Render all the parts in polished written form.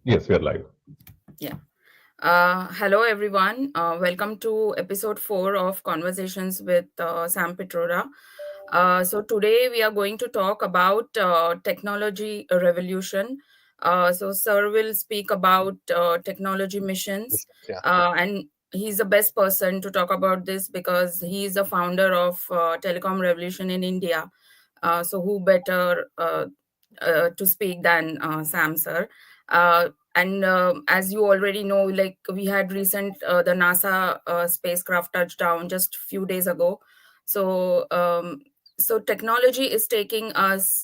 Yes, we are live. Yeah. Hello, everyone. Welcome to episode 4 of Conversations with Sam Petrora. So, today we are going to talk about technology revolution. Sir will speak about technology missions, Yeah. and he's the best person to talk about this because he's the founder of Telecom Revolution in India. Who better to speak than Sam, sir? And as you already know, like we had the NASA spacecraft touchdown just a few days ago. So um, so technology is taking us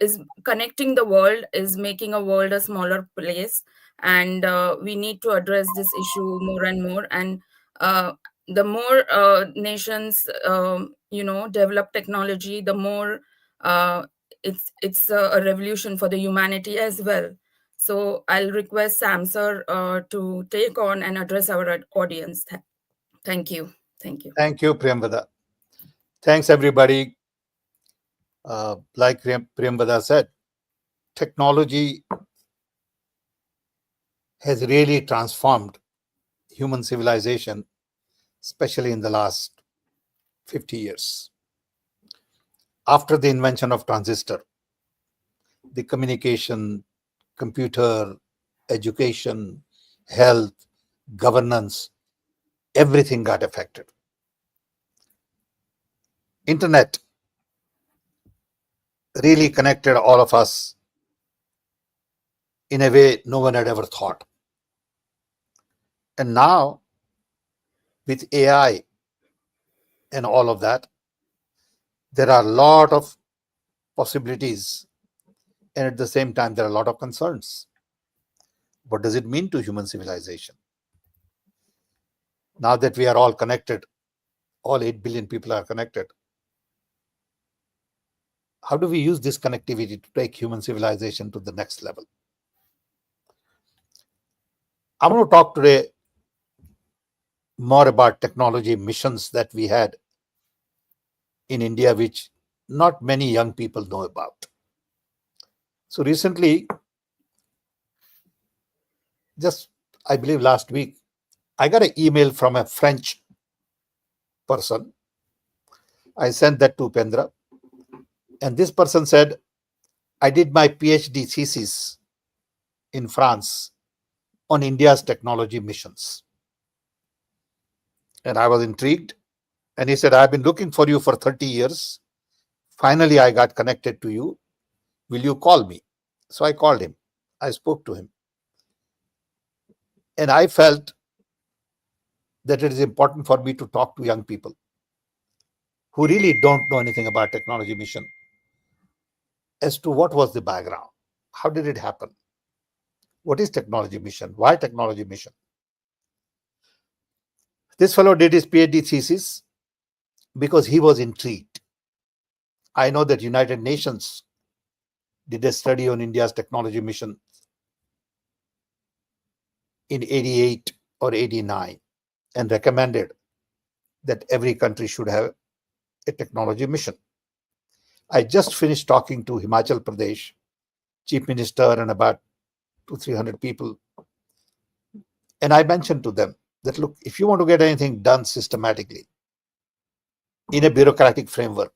is connecting the world, is making a world a smaller place, and we need to address this issue more and more. And the more nations develop technology, the more it's a revolution for the humanity as well. So I'll request Sam sir to take on and address our audience. Thank you. Thank you. Thank you, Priyamvada. Thanks, everybody. Like Priyamvada said, technology has really transformed human civilization, especially in the last 50 years. After the invention of transistor, the communication, computer, education, health, governance, everything got affected. Internet really connected all of us in a way no one had ever thought. And now, with AI and all of that, there are a lot of possibilities, and at the same time, there are a lot of concerns. What does it mean to human civilization? Now that we are all connected, all 8 billion people are connected, how do we use this connectivity to take human civilization to the next level? I want to talk today more about technology missions that we had in India, which not many young people know about. So recently, just I believe last week, I got an email from a French person. I sent that to Pendra, and this person said, I did my PhD thesis in France on India's technology missions. And I was intrigued. And he said, I've been looking for you for 30 years. Finally, I got connected to you. Will you call me? So I called him. I spoke to him. And I felt that it is important for me to talk to young people who really don't know anything about technology mission as to what was the background. How did it happen? What is technology mission? Why technology mission? This fellow did his PhD thesis because he was intrigued. I know that United Nations did a study on India's technology mission in 88 or 89 and recommended that every country should have a technology mission. I just finished talking to Himachal Pradesh chief minister and about 200-300 people, and I mentioned to them that, look, if you want to get anything done systematically in a bureaucratic framework,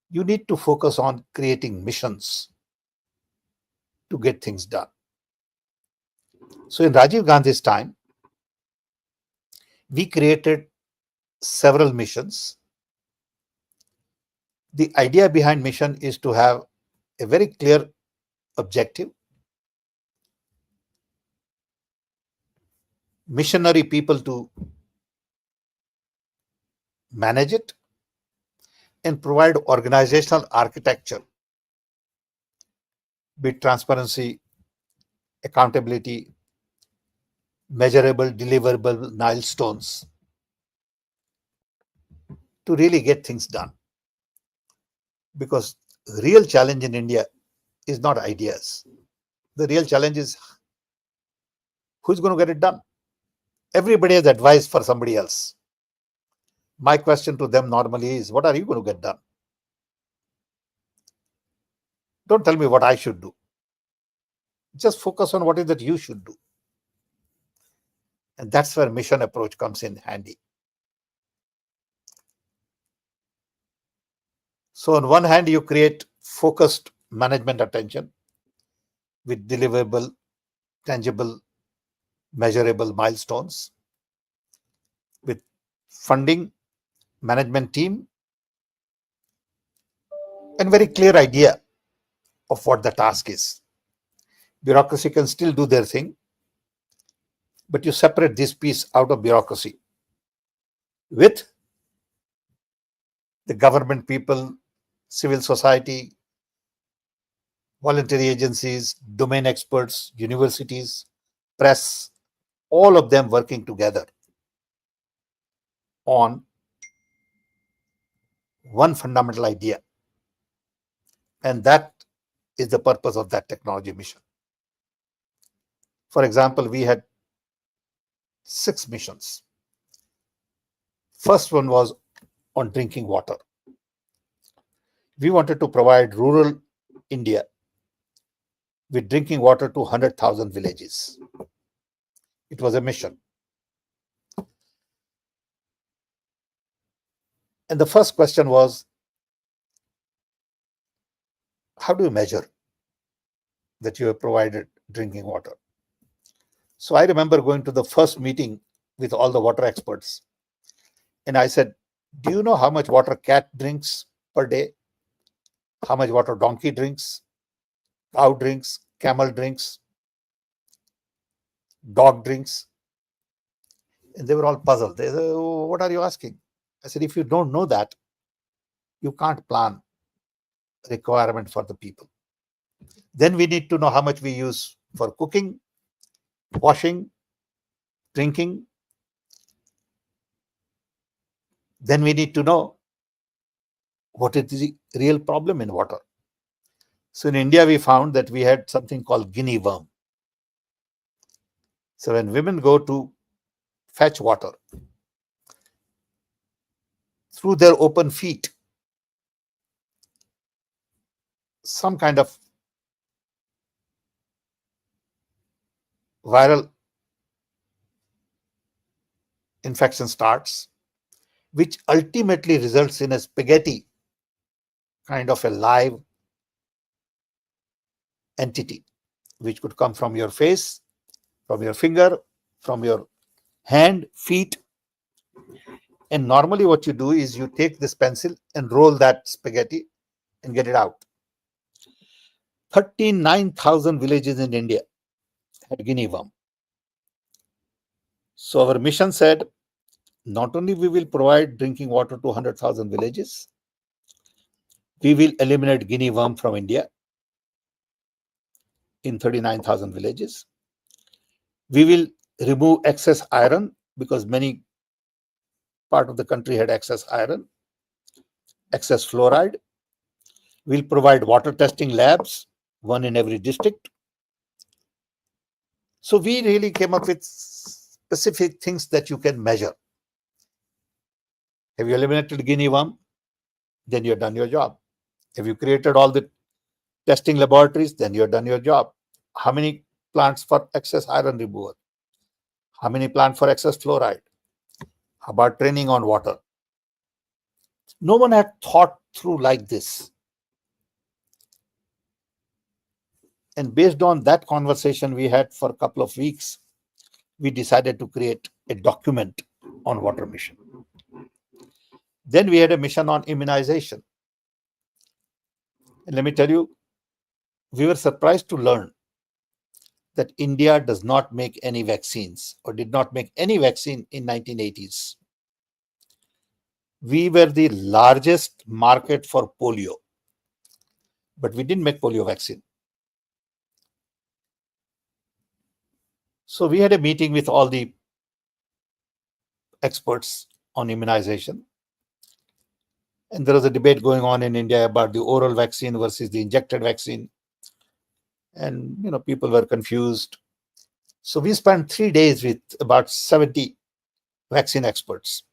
you need to focus on creating missions to get things done. So in Rajiv Gandhi's time, we created several missions. The idea behind mission is to have a very clear objective, missionary people to manage it, and provide organizational architecture, be it transparency, accountability, measurable, deliverable milestones to really get things done. Because the real challenge in India is not ideas. The real challenge is who's going to get it done. Everybody has advice for somebody else. My question to them normally is, what are you going to get done? Don't tell me what I should do. Just focus on what is that you should do. And that's where mission approach comes in handy. So on one hand, you create focused management attention with deliverable, tangible, measurable milestones, with funding, management team, and very clear idea of what the task is. Bureaucracy can still do their thing, but you separate this piece out of bureaucracy with the government people, civil society, voluntary agencies, domain experts, universities, press, all of them working together on one fundamental idea. And that is the purpose of that technology mission. For example, we had 6 missions. First one was on drinking water. We wanted to provide rural India with drinking water to 100,000 villages. It was a mission. And the first question was, how do you measure that you have provided drinking water? So I remember going to the first meeting with all the water experts. And I said, do you know how much water cat drinks per day? How much water donkey drinks, cow drinks, camel drinks, dog drinks? And they were all puzzled. They said, "Oh, what are you asking?" I said, if you don't know that, you can't plan requirement for the people. Then we need to know how much we use for cooking, washing, drinking. Then we need to know what is the real problem in water. So in India, we found that we had something called guinea worm. So when women go to fetch water through their open feet, some kind of viral infection starts, which ultimately results in a spaghetti kind of a live entity, which could come from your face, from your finger, from your hand, feet. And normally what you do is you take this pencil and roll that spaghetti and get it out. 39,000 villages in India had guinea worm. So our mission said, not only we will provide drinking water to 100,000 villages, we will eliminate guinea worm from India in 39,000 villages. We will remove excess iron because many part of the country had excess iron, excess fluoride. We'll provide water testing labs, one in every district. So we really came up with specific things that you can measure. Have you eliminated guinea worm? Then you've done your job. Have you created all the testing laboratories? Then you've done your job. How many plants for excess iron removal? How many plants for excess fluoride? How about training on water? No one had thought through like this. And based on that conversation we had for a couple of weeks, we decided to create a document on water mission. Then we had a mission on immunization. And let me tell you, we were surprised to learn that India does not make any vaccines or did not make any vaccine in 1980s. We were the largest market for polio, but we didn't make polio vaccine. So we had a meeting with all the experts on immunization. And there was a debate going on in India about the oral vaccine versus the injected vaccine. And people were confused. So we spent 3 days with about 70 vaccine experts,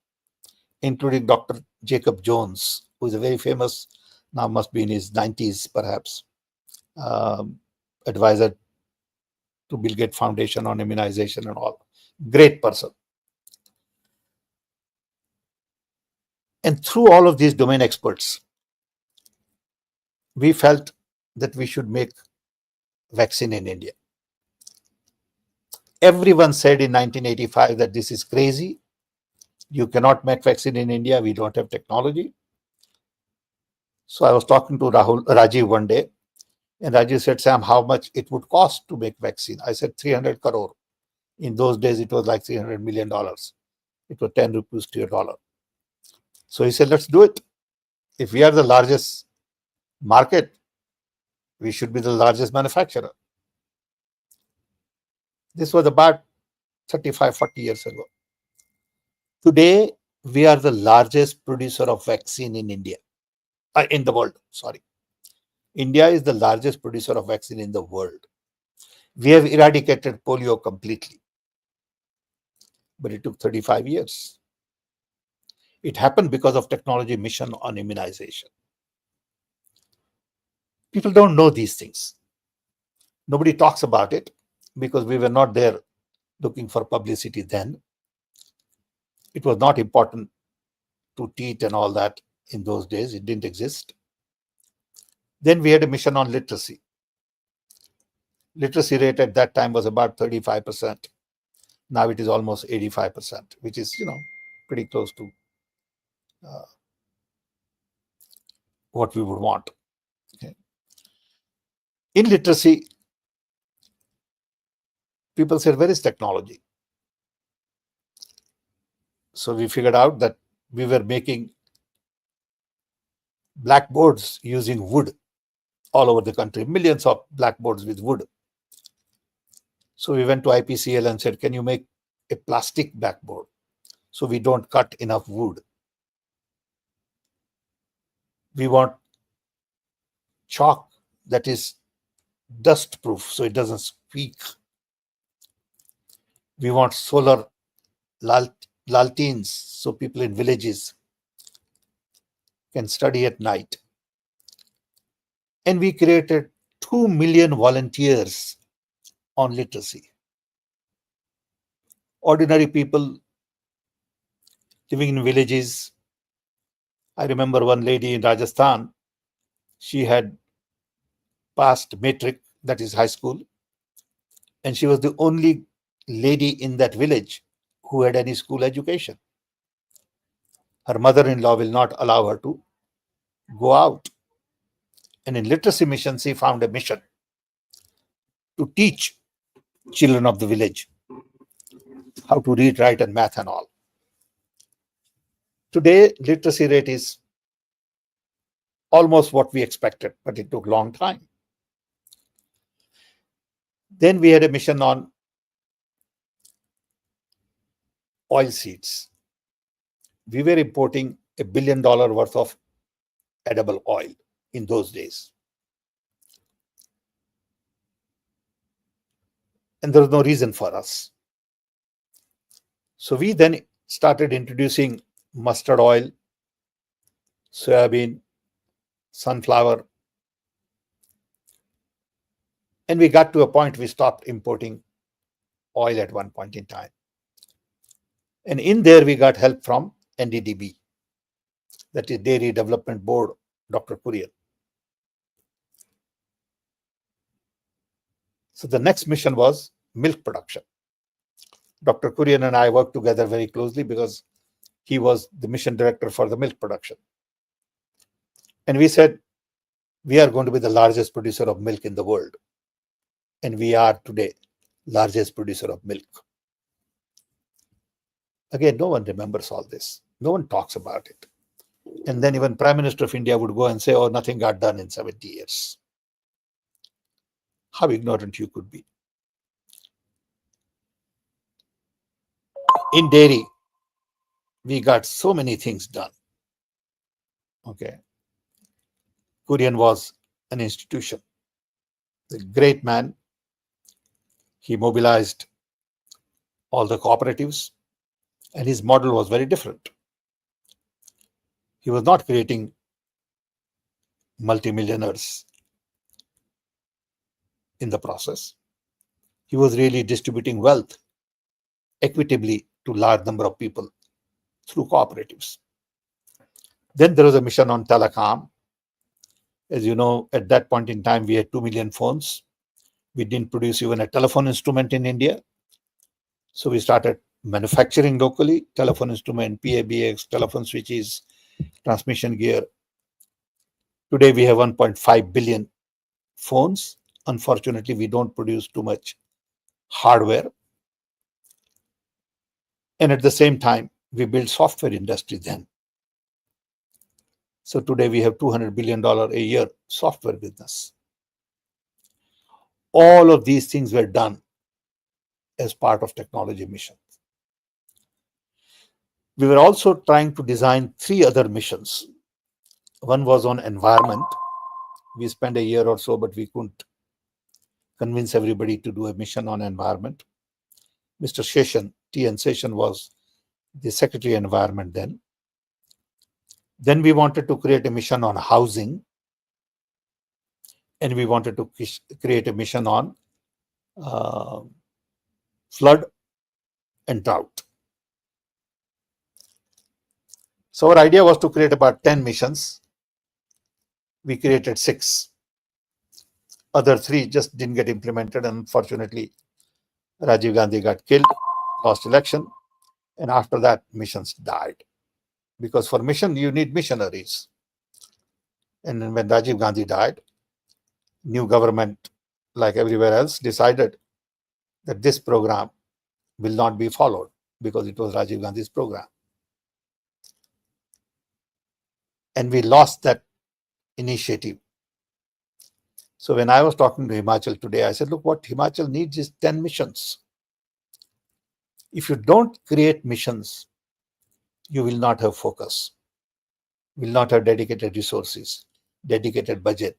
including Dr. Jacob Jones, who is a very famous, now must be in his 90s perhaps, advisor to Bill Gates Foundation on immunization and all. Great person. And through all of these domain experts, we felt that we should make vaccine in India. Everyone said in 1985 that this is crazy. You cannot make vaccine in India. We don't have technology. So I was talking to Rajiv one day, and Rajiv said, Sam, how much it would cost to make vaccine? I said 300 crore. In those days, it was like $300 million. It was 10 rupees to a dollar. So he said, let's do it. If we are the largest market, we should be the largest manufacturer. This was about 35, 40 years ago. Today, we are the largest producer of vaccine in India, in the world. Sorry. India is the largest producer of vaccine in the world. We have eradicated polio completely, but it took 35 years. It happened because of technology mission on immunization. People don't know these things. Nobody talks about it because we were not there looking for publicity then. It was not important to teach and all that in those days. It didn't exist. Then we had a mission on literacy. Literacy rate at that time was about 35%. Now it is almost 85%, which is, pretty close to what we would want. Okay. In literacy, people said, where is technology? So we figured out that we were making blackboards using wood all over the country, millions of blackboards with wood. So we went to IPCL and said, can you make a plastic blackboard so we don't cut enough wood? We want chalk that is dust proof so it doesn't squeak. We want solar lanterns so people in villages can study at night. And we created 2 million volunteers on literacy. Ordinary people living in villages. I remember one lady in Rajasthan, she had passed matric, that is high school, and she was the only lady in that village who had any school education. Her mother-in-law will not allow her to go out. And in literacy mission, she found a mission to teach children of the village how to read, write, and math and all. Today, literacy rate is almost what we expected, but it took a long time. Then we had a mission on oilseeds. We were importing $1 billion worth of edible oil in those days. And there was no reason for us. So we then started introducing mustard oil, soybean, sunflower. And we got to a point we stopped importing oil at one point in time. And in there, we got help from NDDB, that is Dairy Development Board, Dr. Kurian. So the next mission was milk production. Dr. Kurian and I worked together very closely because he was the mission director for the milk production. And we said, we are going to be the largest producer of milk in the world. And we are today largest producer of milk. Again, no one remembers all this. No one talks about it. And then even Prime Minister of India would go and say, oh, nothing got done in 70 years. How ignorant you could be. In dairy, we got so many things done. Okay. Kurian was an institution. A great man. He mobilized all the cooperatives, and his model was very different. He was not creating multimillionaires in the process. He was really distributing wealth equitably to large number of people through cooperatives. Then there was a mission on telecom. As you know, at that point in time, we had 2 million phones. We didn't produce even a telephone instrument in India. So we started manufacturing locally, telephone instrument, PABX, telephone switches, transmission gear. Today we have 1.5 billion phones. Unfortunately, we don't produce too much hardware. And at the same time, we build software industry then. So today we have $200 billion a year software business. All of these things were done as part of technology mission. We were also trying to design 3 other missions. One was on environment. We spent a year or so, but we couldn't convince everybody to do a mission on environment. Mr. Seshan, T.N. Seshan, was the Secretary of Environment then. Then we wanted to create a mission on housing, and we wanted to create a mission on flood and drought. So our idea was to create about 10 missions. We created 6. Other 3 just didn't get implemented. And unfortunately, Rajiv Gandhi got killed, lost election, and after that, missions died. Because for mission, you need missionaries. And when Rajiv Gandhi died, new government, like everywhere else, decided that this program will not be followed because it was Rajiv Gandhi's program. And we lost that initiative. So when I was talking to Himachal today, I said, look, what Himachal needs is 10 missions. If you don't create missions, you will not have focus, will not have dedicated resources, dedicated budget,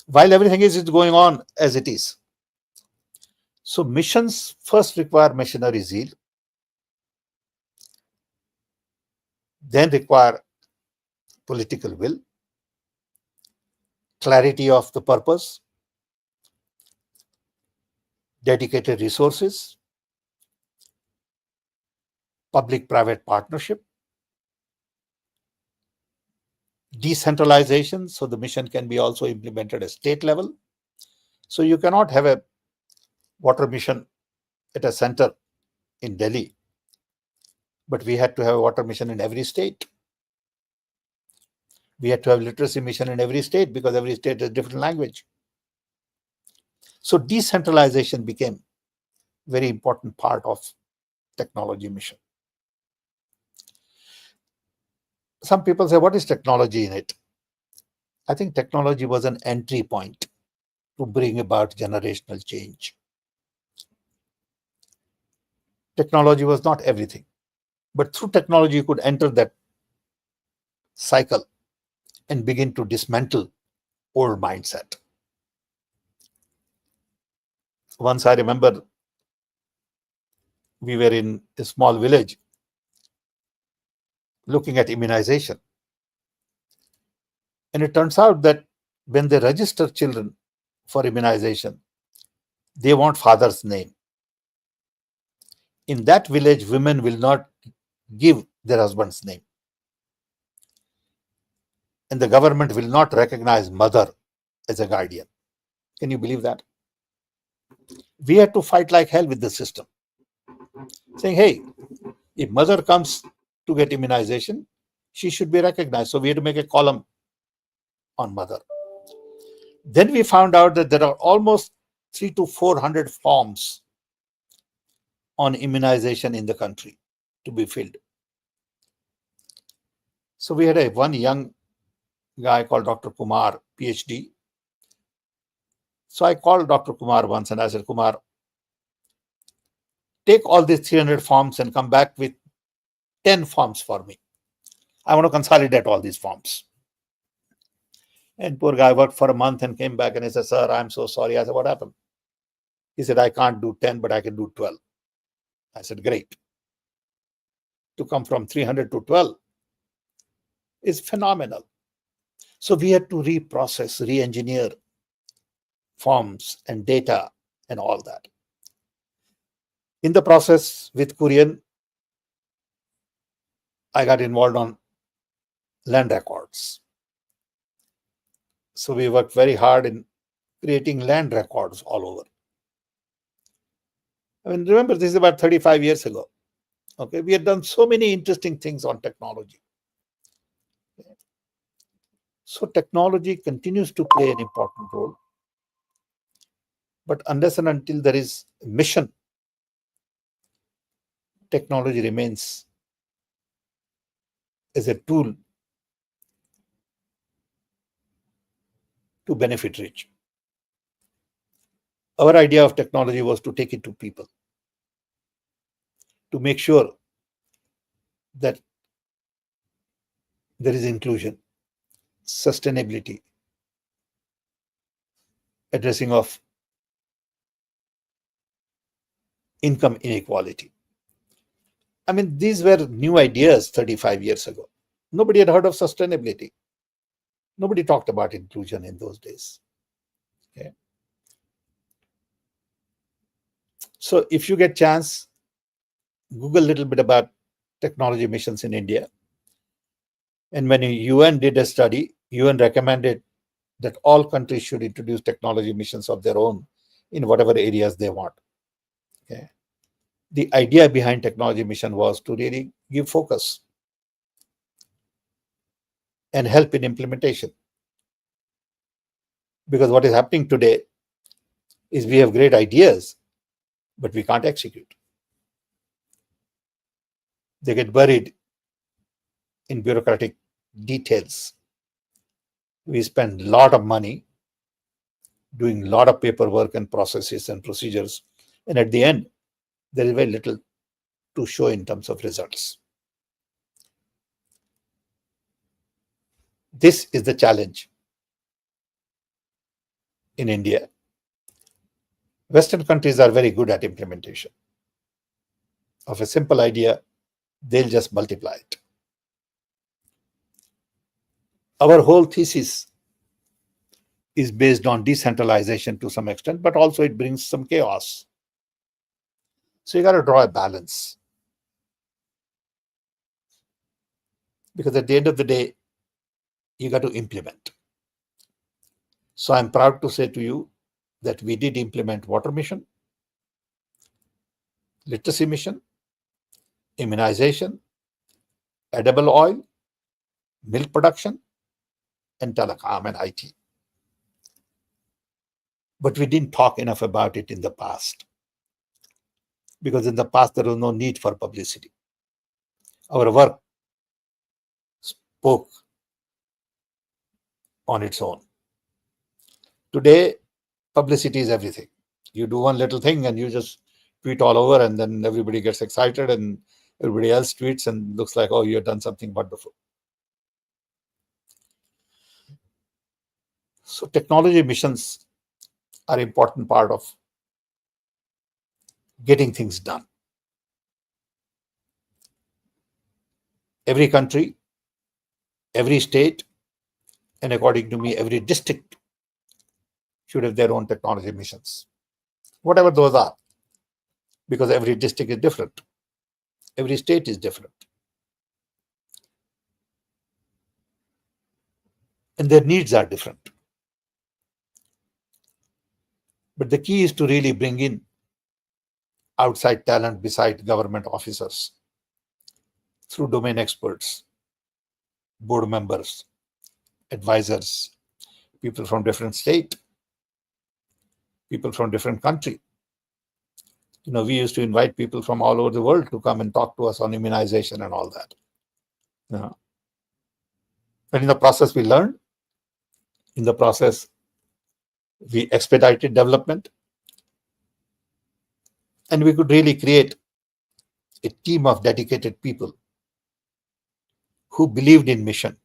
while everything is going on as it is. So missions first require missionary zeal, then require political will, clarity of the purpose, dedicated resources, public-private partnership, decentralization, so the mission can be also implemented at state level. So you cannot have a water mission at a center in Delhi, but we had to have a water mission in every state. We had to have literacy mission in every state because every state has different language. So decentralization became a very important part of technology mission. Some people say, what is technology in it? I think technology was an entry point to bring about generational change. Technology was not everything, but through technology you could enter that cycle and begin to dismantle old mindset. Once I remember we were in a small village looking at immunization. And it turns out that when they register children for immunization, they want father's name. In that village, women will not give their husband's name. And the government will not recognize mother as a guardian. Can you believe that? We had to fight like hell with the system, saying, hey, if mother comes to get immunization, she should be recognized. So we had to make a column on mother. Then we found out that there are almost 300 to 400 forms on immunization in the country to be filled. So we had one young guy called Dr. Kumar, PhD. So I called Dr. Kumar once and I said, Kumar, take all these 300 forms and come back with 10 forms for me. I want to consolidate all these forms. And poor guy worked for a month and came back and he said, sir, I'm so sorry. I said, what happened? He said, I can't do 10, but I can do 12. I said, great. To come from 300 to 12 is phenomenal. So we had to reprocess, re-engineer forms and data and all that. In the process with Korean, I got involved on land records. So we worked very hard in creating land records all over. I mean, remember, this is about 35 years ago. Okay, we had done so many interesting things on technology. So technology continues to play an important role. But unless and until there is a mission, technology remains as a tool to benefit rich. Our idea of technology was to take it to people, to make sure that there is inclusion, sustainability, addressing of income inequality. I mean, these were new ideas 35 years ago. Nobody had heard of sustainability. Nobody talked about inclusion in those days. Okay. So if you get chance, Google a little bit about technology missions in India. And when UN did a study, UN recommended that all countries should introduce technology missions of their own in whatever areas they want. Okay. The idea behind technology mission was to really give focus and help in implementation. Because what is happening today is we have great ideas, but we can't execute. They get buried in bureaucratic details. We spend a lot of money doing a lot of paperwork and processes and procedures. And at the end, there is very little to show in terms of results. This is the challenge in India. Western countries are very good at implementation. Of a simple idea, they'll just multiply it. Our whole thesis is based on decentralization to some extent, but also it brings some chaos. So you got to draw a balance. Because at the end of the day, you got to implement. So I'm proud to say to you that we did implement water mission, literacy mission, immunization, edible oil, milk production, and telecom and IT. But we didn't talk enough about it in the past. Because in the past, there was no need for publicity. Our work spoke on its own. Today, publicity is everything. You do one little thing and you just tweet all over, and then everybody gets excited and everybody else tweets and looks like, oh, you've done something wonderful. So technology missions are an important part of getting things done. Every country, every state, and according to me, every district should have their own technology missions, whatever those are, because every district is different. Every state is different. And their needs are different. But the key is to really bring in outside talent beside government officers through domain experts, board members, advisors, people from different state, people from different country. We used to invite people from all over the world to come and talk to us on immunization and all that. And in the process, we learned. In the process, we expedited development. And we could really create a team of dedicated people who believed in mission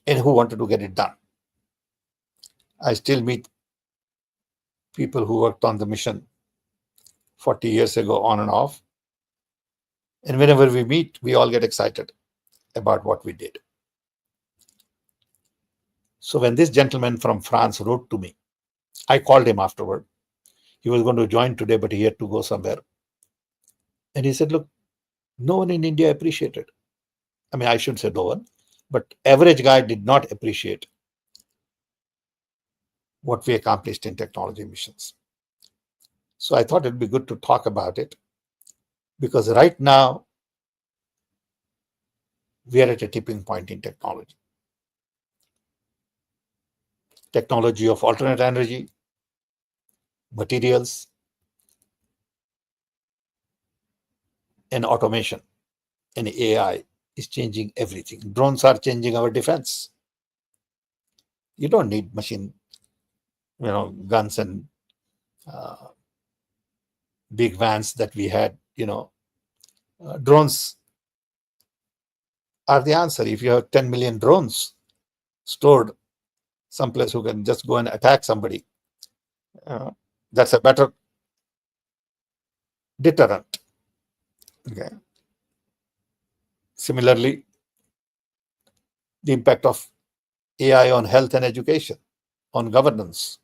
and who wanted to get it done. I still meet people who worked on the mission 40 years ago on and off. And whenever we meet, we all get excited about what we did. So when this gentleman from France wrote to me, I called him afterward. He was going to join today, but he had to go somewhere. And he said, look, no one in India appreciated. I mean, I shouldn't say no one, but average guy did not appreciate what we accomplished in technology missions. So I thought it'd be good to talk about it because right now we are at a tipping point in technology. Technology of alternate energy, materials, and automation and AI is changing everything. Drones are changing our defense. You don't need machine, guns and uh, big vans that we had. Drones are the answer. If you have 10 million drones stored someplace who can just go and attack somebody, uh, that's a better deterrent. Okay. Similarly, the impact of AI on health and education, on governance,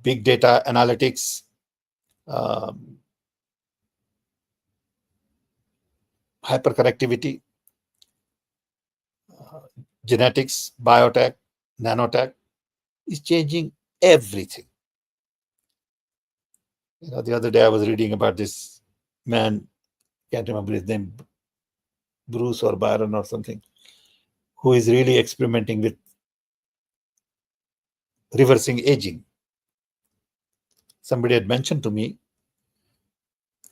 big data analytics, um, hyperconnectivity, uh, genetics, biotech, nanotech is changing everything. The other day I was reading about this man, can't remember his name, Bruce or Byron or something, who is really experimenting with reversing aging. Somebody had mentioned to me,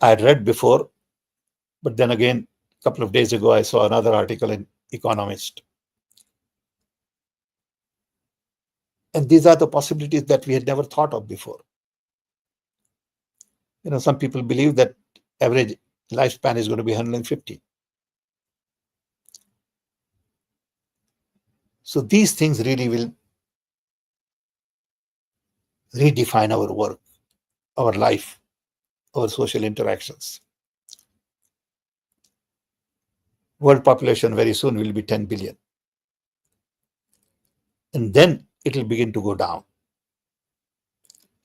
I had read before, but then again, a couple of days ago, I saw another article in Economist. And these are the possibilities that we had never thought of before. Some people believe that average lifespan is going to be 150. So these things really will redefine our work, our life, our social interactions. World population very soon will be 10 billion. And then it will begin to go down.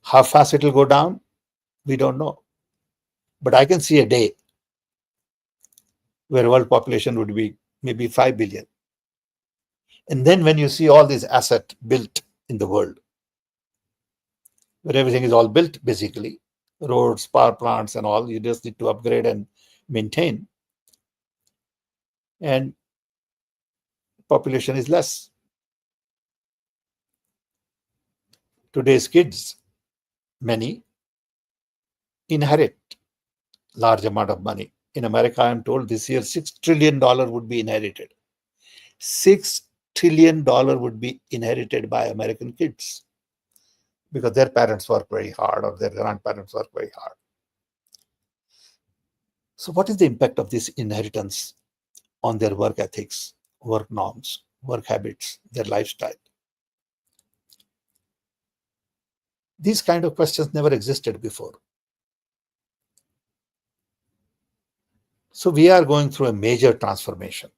How fast it will go down, we don't know. But I can see a day where world population would be maybe 5 billion. And then when you see all these assets built in the world, where everything is all built basically, roads, power plants and all, you just need to upgrade and maintain. And population is less. Today's kids, many, inherit large amount of money. In America, I'm told this year $6 trillion would be inherited. $6 trillion would be inherited by American kids because their parents work very hard or their grandparents work very hard. So what is the impact of this inheritance on their work ethics, work norms, work habits, their lifestyle? These kind of questions never existed before. So we are going through a major transformation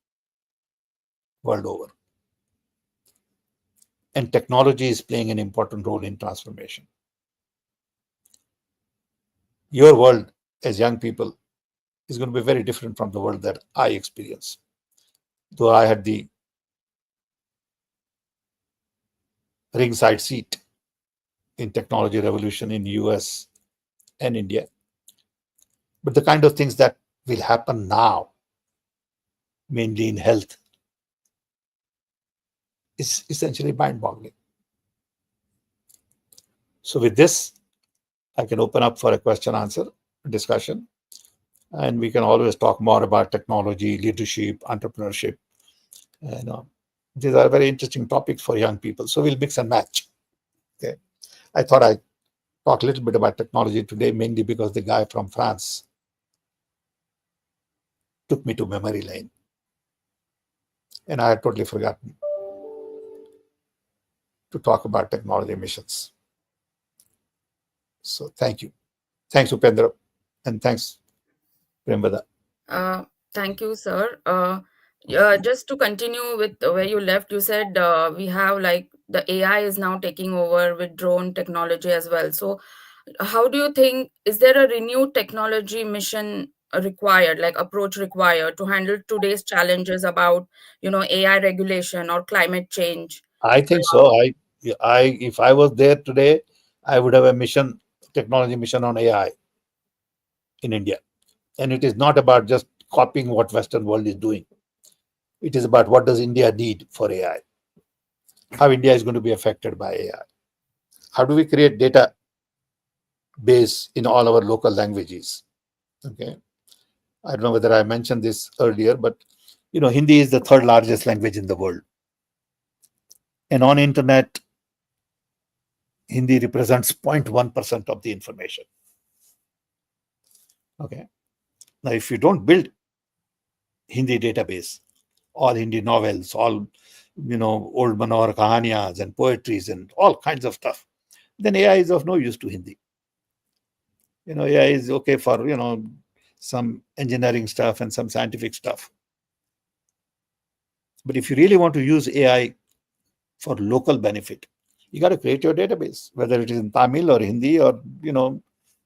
world over. And technology is playing an important role in transformation. Your world as young people is going to be very different from the world that I experience. Though I had the ringside seat in technology revolution in US and India. But the kind of things that will happen now, mainly in health, is essentially mind-boggling. So with this, I can open up for a question-answer discussion. And we can always talk more about technology, leadership, entrepreneurship. These are very interesting topics for young people. So we'll mix and match. Okay. I thought I'd talk a little bit about technology today, mainly because the guy from France took me to memory lane. And I had totally forgotten to talk about technology missions. So thank you. Thanks, Upendra. And thanks, Premvada. Uh, Thank you, sir. Just to continue with where you left, you said we have like the AI is now taking over with drone technology as well. So, How do you think, is there a renewed technology mission required, like approach required to handle today's challenges about, AI regulation or climate change? I think so. If I was there today, I would have a mission, technology mission on AI in India. And it is not about just copying what Western world is doing. It is about what does India need for AI, how India is going to be affected by AI. How do we create data base in all our local languages? Okay. I don't know whether I mentioned this earlier, but Hindi is the third largest language in the world. And on internet, Hindi represents 0.1% of the information. Okay. Now, if you don't build Hindi database, all Hindi novels, all old Manohar Kahaniyas and poetries and all kinds of stuff, then AI is of no use to Hindi. AI is okay for some engineering stuff and some scientific stuff. But if you really want to use AI for local benefit, you got to create your database, whether it is in Tamil or Hindi or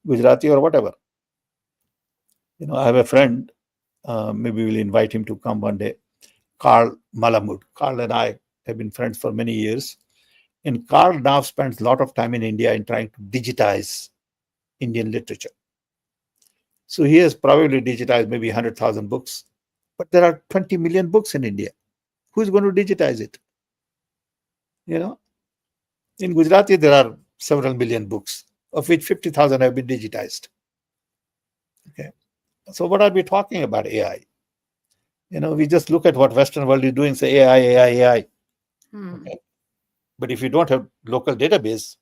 Gujarati or whatever. I have a friend. Maybe we'll invite him to come one day. Carl Malamud. Carl and I have been friends for many years. And Carl now spends a lot of time in India in trying to digitize Indian literature. So he has probably digitized maybe 100,000 books. But there are 20 million books in India. Who's going to digitize it? You know, in Gujarati, there are several million books, of which 50,000 have been digitized. Okay. So what are we talking about AI? We just look at what Western world is doing, say AI, AI, AI. Hmm. Okay. But if you don't have local database,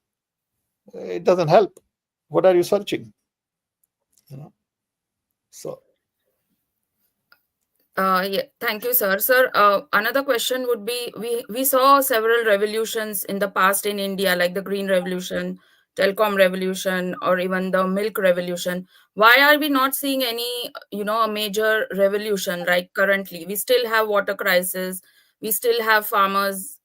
it doesn't help. What are you searching? You know. So Yeah, thank you, sir. Sir, another question would be, we saw several revolutions in the past in India, like the Green Revolution, Telecom Revolution, or even the Milk Revolution. Why are we not seeing any, a major revolution? Like currently, we still have water crisis. We still have farmers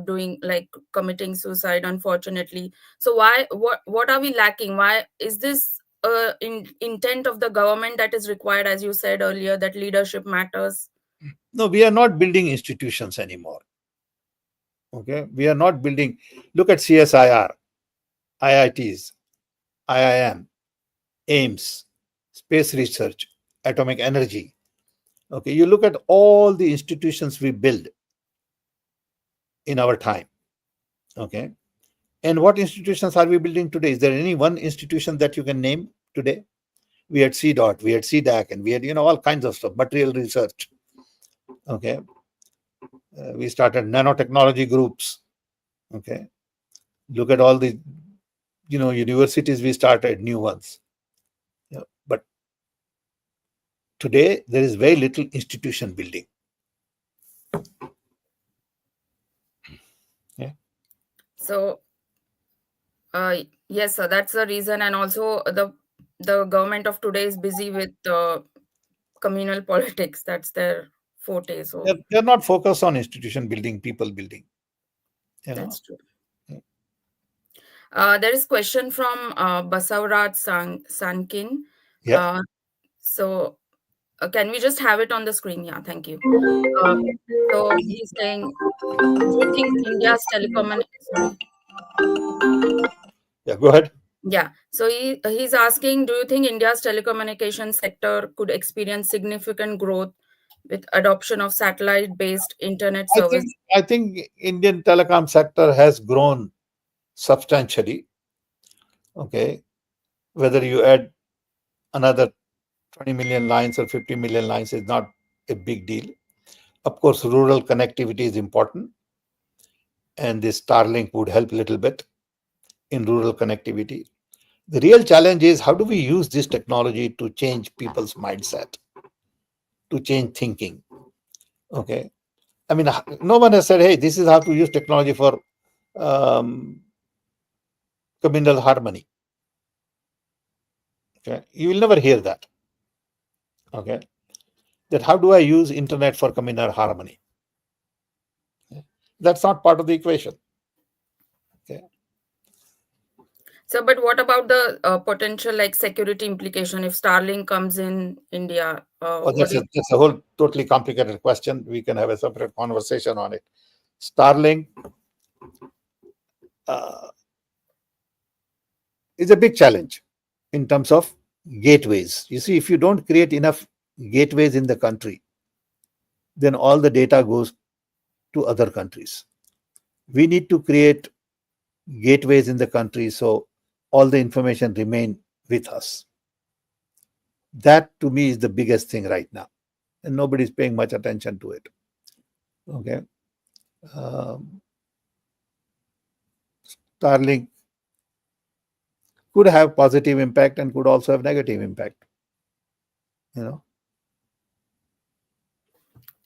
doing, like, committing suicide, unfortunately. So why? What are we lacking? Why is this intent of the government that is required, as you said earlier, that leadership matters? no, we are not building institutions anymore. Okay, we are not building. Look at CSIR, IITs, IIM, AIMS, space research, atomic energy. Okay, you look at all the institutions we build in our time. Okay, and what institutions are we building today? Is there any one institution that you can name today? We had CDOT, we had CDAC, and we had all kinds of stuff, material research. Okay, we started nanotechnology groups. Okay, look at all the universities we started, new ones. Yeah. But today there is very little institution building. Yeah. So yes, sir, that's the reason. And also the government of today is busy with communal politics. That's their forte. So They're not focused on institution building, people building. You know. that's true. There is question from Basavraj Sankin. Yeah. uh, so can we just have it on the screen? Yeah, thank you. uh, so he's saying, do you think India's telecom, sorry. Yeah. Go ahead. Yeah. So he's asking, do you think India's telecommunication sector could experience significant growth with adoption of satellite-based internet I think service? I think Indian telecom sector has grown substantially. Okay. Whether you add another 20 million lines or 50 million lines is not a big deal. Of course, rural connectivity is important, and this Starlink would help a little bit in rural connectivity. The real challenge is how do we use this technology to change people's mindset, to change thinking. Okay. I mean, no one has said, hey, this is how to use technology for um, communal harmony. Okay. You will never hear that. Okay. That how do I use internet for communal harmony? Okay. That's not part of the equation. Okay. So, but what about the potential like security implication if Starlink comes in India? Oh, What do you? that's a whole totally complicated question. We can have a separate conversation on it. Starlink uh, is a big challenge in terms of gateways. You see, if you don't create enough gateways in the country, then all the data goes to other countries. We need to create gateways in the country so all the information remain with us. That to me is the biggest thing right now, and nobody's paying much attention to it. Okay, um, Starlink could have positive impact and could also have negative impact. You know,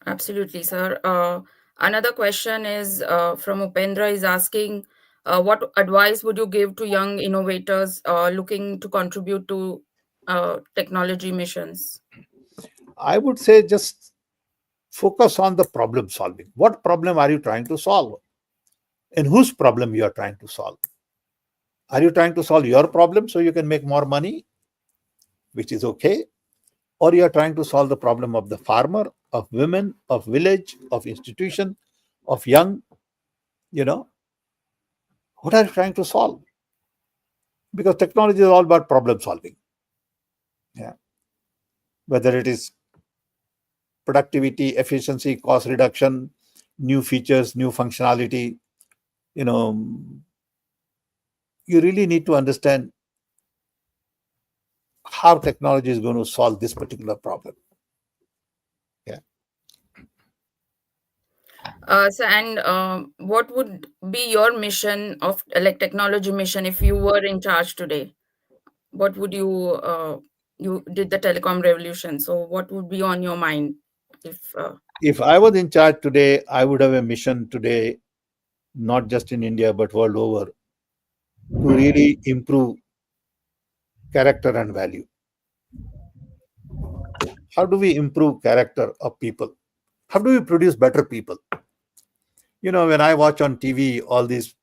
Absolutely, sir. Another question is from Upendra is asking, what advice would you give to young innovators looking to contribute to technology missions? I would say just focus on the problem solving. What problem are you trying to solve, and whose problem you are trying to solve? Are you trying to solve your problem so you can make more money, which is okay, or you are trying to solve the problem of the farmer, of women, of village, of institution, of young? You know, what are you trying to solve? Because technology is all about problem solving. Yeah, whether it is productivity, efficiency, cost reduction, new features, new functionality. You know, you really need to understand how technology is going to solve this particular problem. Yeah. So, and what would be your mission of like technology mission if you were in charge today? What would you you did the telecom revolution? So, what would be on your mind if If I was in charge today, I would have a mission today, not just in India, but world over, to really improve character and value. How do we improve character of people? How do we produce better people? You know, when I watch on TV all these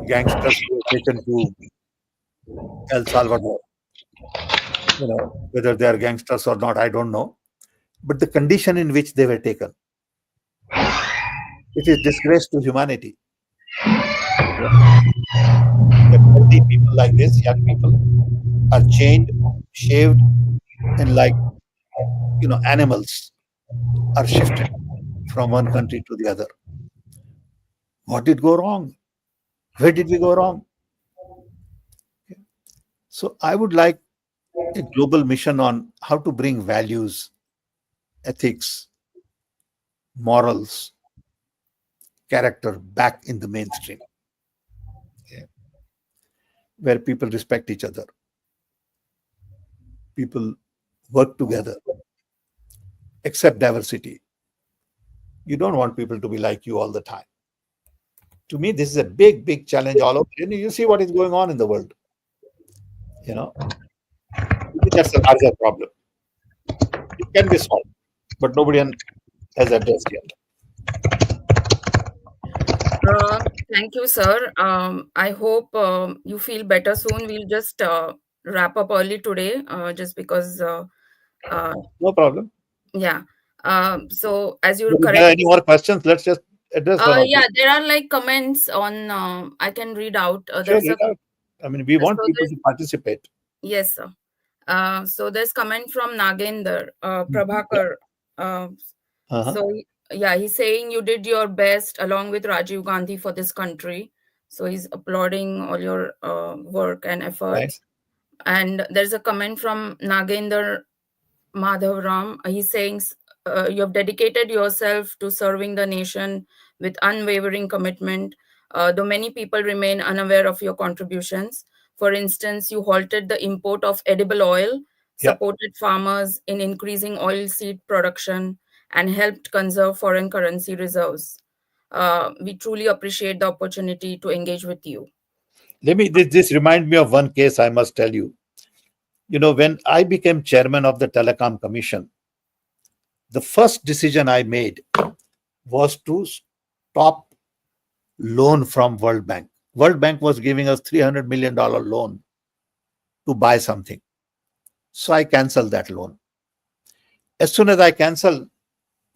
gangsters who are taken to El Salvador, you know, whether they are gangsters or not, I don't know. But the condition in which they were taken, it is disgrace to humanity. Yeah. That healthy people like this, young people, are chained, shaved, and like, animals are shifted from one country to the other. What did go wrong? Where did we go wrong? So I would like a global mission on how to bring values, ethics, morals, character back in the mainstream, yeah, where people respect each other, people work together, accept diversity. You don't want people to be like you all the time. To me, this is a big, big challenge all over. You see what is going on in the world. You know, to me, that's a larger problem. It can be solved, but nobody has addressed yet. Uh, thank you, sir. I hope you feel better soon. We'll just wrap up early today, just because, uh, No problem. yeah. So, as you If there are correctly, any more questions, let's just address one or two. yeah, there are like comments on. I can read out. Sure, There's read a out. I mean, we want so people there's to participate. yes, sir. So there's comment from Nagender Yeah. Prabhakar. Uh, Uh-huh. so yeah, he's saying you did your best along with Rajiv Gandhi for this country. So he's applauding all your work and efforts. Thanks. And there's a comment from Nagender Madhav Ram. He's saying you have dedicated yourself to serving the nation with unwavering commitment, though many people remain unaware of your contributions. For instance, you halted the import of edible oil, Yeah. supported farmers in increasing oilseed production, and helped conserve foreign currency reserves. We truly appreciate the opportunity to engage with you. This remind me of one case I must tell you. You know, when I became chairman of the Telecom Commission, the first decision I made was to stop loan from World Bank. World Bank was giving us $300 million loan to buy something. So I canceled that loan. As soon as I canceled,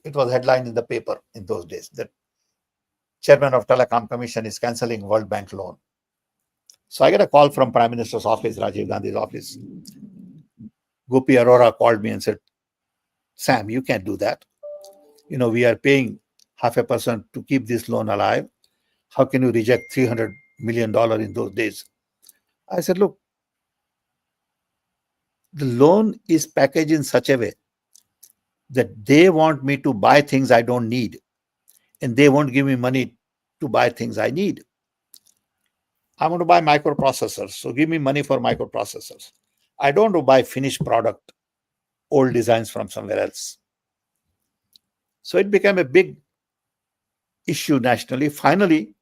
it was headline in the paper in those days that chairman of Telecom Commission is canceling World Bank loan. So I get a call from Prime Minister's office, Rajiv Gandhi's office. Gopi Arora called me and said, Sam, you can't do that. We are paying 0.5% to keep this loan alive. How can you reject $300 million in those days? I said, look, the loan is packaged in such a way that they want me to buy things I don't need, and they won't give me money to buy things I need. I want to buy microprocessors, so give me money for microprocessors. I don't want to buy finished product, old designs from somewhere else. So it became a big issue nationally. Finally,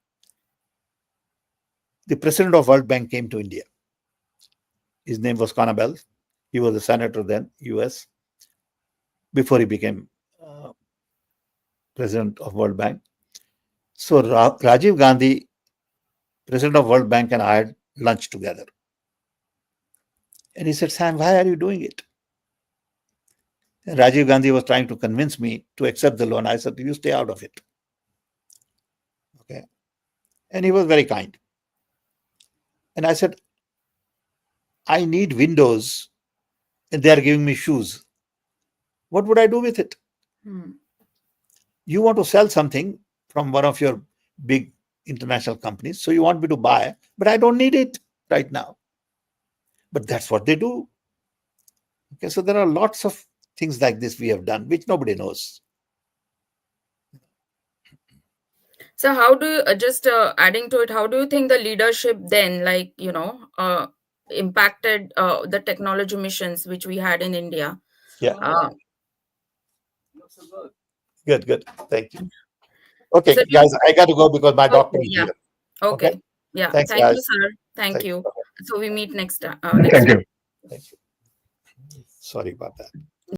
the president of World Bank came to India. His name was Conabel. He was a senator then, US, before he became president of World Bank. So Rajiv Gandhi, president of World Bank, and I had lunch together. And he said, Sam, why are you doing it? And Rajiv Gandhi was trying to convince me to accept the loan. I said, you stay out of it. Okay. And he was very kind. And I said, I need windows and they are giving me shoes. What would I do with it? You want to sell something from one of your big international companies, so you want me to buy, but I don't need it right now. But that's what they do. Okay, so there are lots of things like this we have done, which nobody knows. So how do you, just adding to it, how do you think the leadership then, impacted the technology missions which we had in India? Yeah. Uh, Good. Thank you. Okay, so guys, I got to go because my doctor okay, is yeah, here. Okay. okay, yeah. Thanks, Thank you, guys. sir. Thank Thank you. you. So we meet next Thank next week. you. Thank you. Sorry about that.